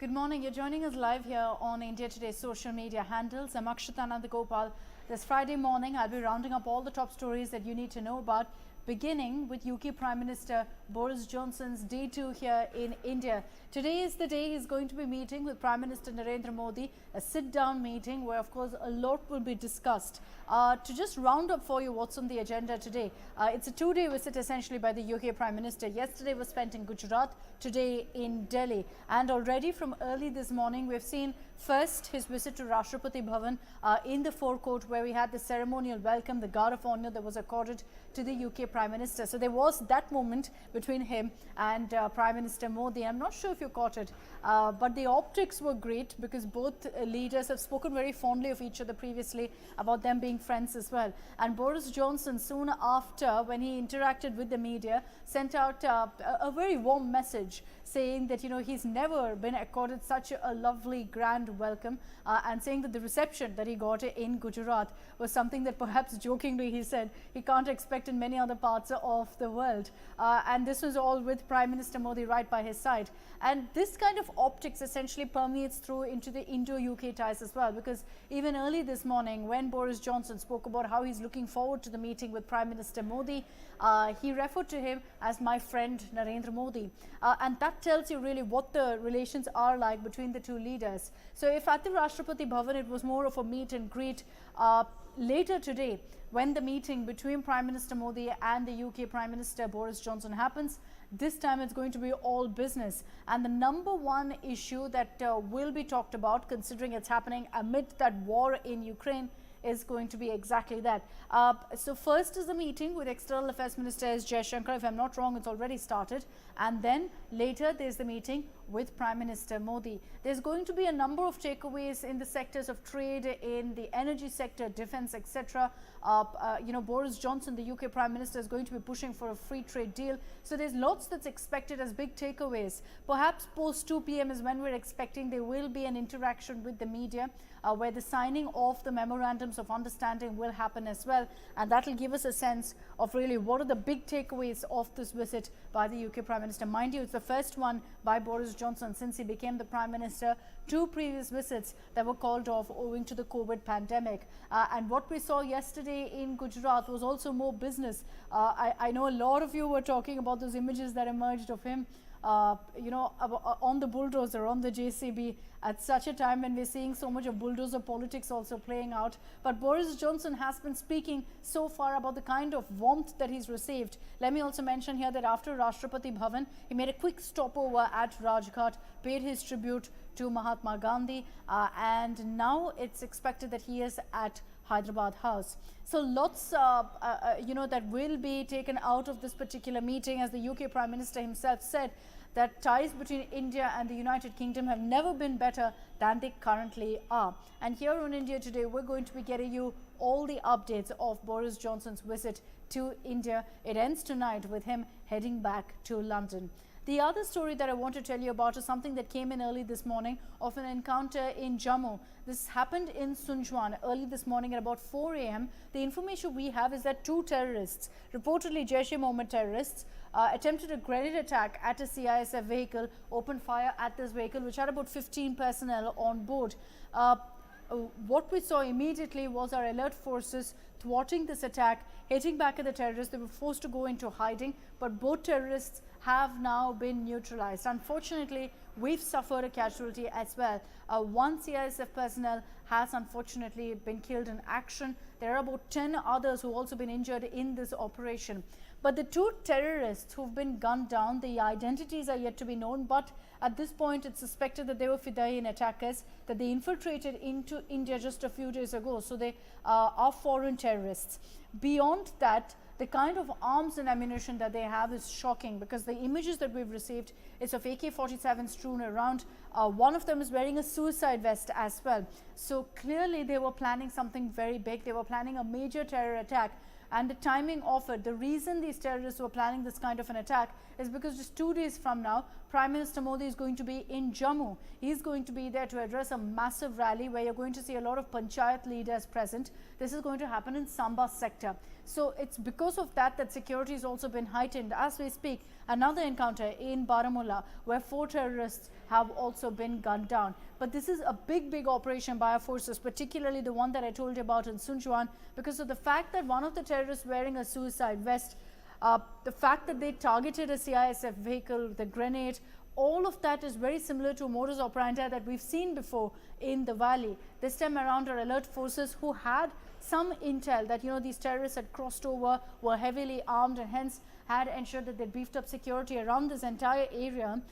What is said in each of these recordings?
Good morning. You're joining us live here on India Today's social media handles. I'm Akshita Nandagopal. This Friday morning, I'll be rounding up all the top stories that you need to know about, beginning with UK Prime Minister Boris Johnson's day 2 here in India. Today is the day he's going to be meeting with Prime Minister Narendra Modi, a sit-down meeting where, of course, a lot will be discussed. To just round up for you what's on the agenda today, it's a two-day visit essentially by the UK Prime Minister. Yesterday was spent in Gujarat, today in Delhi. And already from early this morning, we've seen first his visit to Rashtrapati Bhavan in the forecourt, where we had the ceremonial welcome, the guard of honor that was accorded to the UK Prime Minister. So there was that moment between him and Prime Minister Modi. I'm not sure if you caught it, but the optics were great because both leaders have spoken very fondly of each other previously about them being friends as well. And Boris Johnson, soon after, when he interacted with the media, sent out a very warm message saying that, you know, he's never been accorded such a lovely, grand welcome, and saying that the reception that he got in Gujarat was something that perhaps jokingly he said he can't expect in many other parts of the world. And this was all with Prime Minister Modi right by his side. And this kind of optics essentially permeates through into the Indo-UK ties as well, because even early this morning, when Boris Johnson spoke about how he's looking forward to the meeting with Prime Minister Modi, he referred to him as my friend Narendra Modi. And that tells you really what the relations are like between the two leaders. So if at the Rashtrapati Bhavan it was more of a meet and greet, later today, when the meeting between Prime Minister Modi and the UK Prime Minister Boris Johnson happens, this time it's going to be all business. And the number one issue that will be talked about, considering it's happening amid that war in Ukraine, is going to be exactly that. So first is the meeting with External Affairs Minister S. Jaishankar. If I'm not wrong, it's already started. And then later there's the meeting with Prime Minister Modi. There's going to be a number of takeaways in the sectors of trade, in the energy sector, defense, etc. You know, Boris Johnson, the UK Prime Minister, is going to be pushing for a free trade deal. So there's lots that's expected as big takeaways. Perhaps post 2 p.m. is when we're expecting there will be an interaction with the media, where the signing of the memorandums of understanding will happen as well. And that will give us a sense of really what are the big takeaways of this visit by the UK Prime Minister. Mind you, it's the first one by Boris Johnson since he became the Prime Minister. Two previous visits that were called off owing to the COVID pandemic. And what we saw yesterday in Gujarat was also more business. I know a lot of you were talking about those images that emerged of him you know, on the bulldozer, on the JCB, at such a time when we're seeing so much of bulldozer politics also playing out. But Boris Johnson has been speaking so far about the kind of warmth that he's received. Let me also mention here that after Rashtrapati Bhavan, he made a quick stopover at Rajghat, paid his tribute to Mahatma Gandhi, and now it's expected that he is at Hyderabad House. So lots you know, that will be taken out of this particular meeting, as the UK Prime Minister himself said that ties between India and the United Kingdom have never been better than they currently are. And here on India Today, we're going to be getting you all the updates of Boris Johnson's visit to India. It ends tonight with him heading back to London. The other story that I want to tell you about is something that came in early this morning of an encounter in Jammu. This happened in Sunjwan early this morning at about 4 a.m. The information we have is that two terrorists, reportedly Jaish-e-Mohammed terrorists, attempted a grenade attack at a CISF vehicle, opened fire at this vehicle, which had about 15 personnel on board. What we saw immediately was our alert forces thwarting this attack, hitting back at the terrorists. They were forced to go into hiding, but both terrorists have now been neutralized. Unfortunately, we've suffered a casualty as well. One CISF personnel has unfortunately been killed in action. There are about 10 others who have also been injured in this operation. But the two terrorists who've been gunned down, the identities are yet to be known, but at this point it's suspected that they were Fidaian attackers, that they infiltrated into India just a few days ago. So they are foreign terrorists. Beyond that, the kind of arms and ammunition that they have is shocking, because the images that we've received is of AK-47 strewn around. One of them is wearing a suicide vest as well. So clearly they were planning something very big. They were planning a major terror attack. And the timing of it, the reason these terrorists were planning this kind of an attack is because just 2 days from now, Prime Minister Modi is going to be in Jammu. He's going to be there to address a massive rally where you're going to see a lot of panchayat leaders present. This is going to happen in Samba sector. So it's because of that that security has also been heightened. As we speak, another encounter in Baramulla where 4 terrorists have also been gunned down. But this is a big operation by our forces, particularly the one that I told you about in Sunjuan, because of the fact that one of the terrorists wearing a suicide vest, the fact that they targeted a CISF vehicle, the grenade, all of that is very similar to modus operandi that we've seen before in the valley. This time around, our alert forces who had some intel that, these terrorists had crossed over, were heavily armed, and hence had ensured that they beefed up security around this entire area.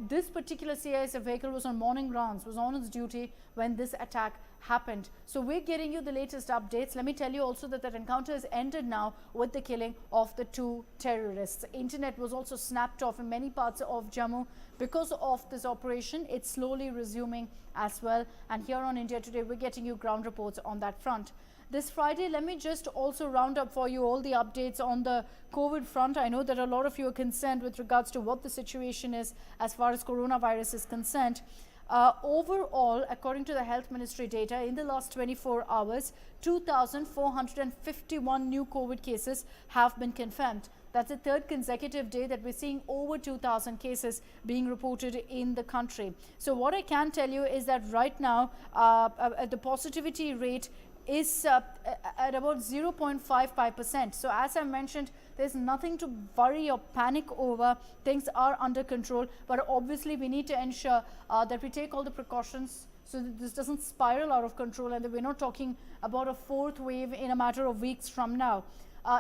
This particular CISF vehicle was on morning rounds, was on its duty when this attack happened. So we're getting you the latest updates. Let me tell you also that encounter has ended now with the killing of the 2 terrorists. Internet was also snapped off in many parts of Jammu because of this operation. It's slowly resuming as well. And here on India Today, we're getting you ground reports on that front. This Friday, let me just also round up for you all the updates on the COVID front. I know that a lot of you are concerned with regards to what the situation is as far as coronavirus is concerned. Overall, according to the Health Ministry data, in the last 24 hours, 2,451 new COVID cases have been confirmed. That's the 3rd consecutive day that we're seeing over 2,000 cases being reported in the country. So what I can tell you is that right now, the positivity rate is at about 0.55%. So as I mentioned, there's nothing to worry or panic over. Things are under control, but obviously we need to ensure that we take all the precautions so that this doesn't spiral out of control and that we're not talking about a 4th wave in a matter of weeks from now.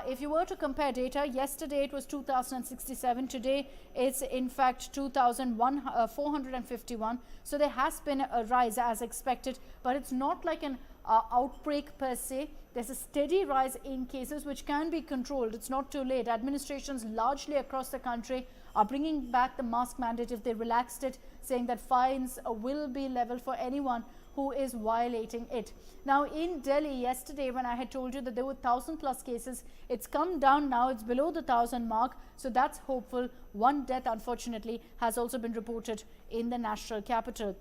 If you were to compare data, yesterday it was 2,067. Today it's in fact 2,451. So there has been a rise as expected, but it's not like an outbreak per se. There's a steady rise in cases which can be controlled. It's not too late. Administrations largely across the country are bringing back the mask mandate if they relaxed it, saying that fines will be leveled for anyone who is violating it. Now in Delhi yesterday, when I had told you that there were 1,000+ cases, it's come down now. It's below the 1,000 mark. So that's hopeful. 1 death, unfortunately, has also been reported in the national capital.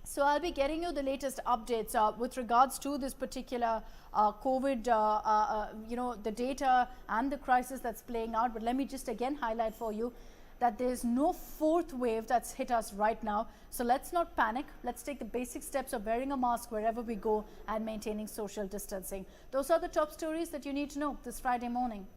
So I'll be getting you the latest updates with regards to this particular COVID, the data and the crisis that's playing out. But let me just again highlight for you that there's no 4th wave that's hit us right now. So let's not panic. Let's take the basic steps of wearing a mask wherever we go and maintaining social distancing. Those are the top stories that you need to know this Friday morning.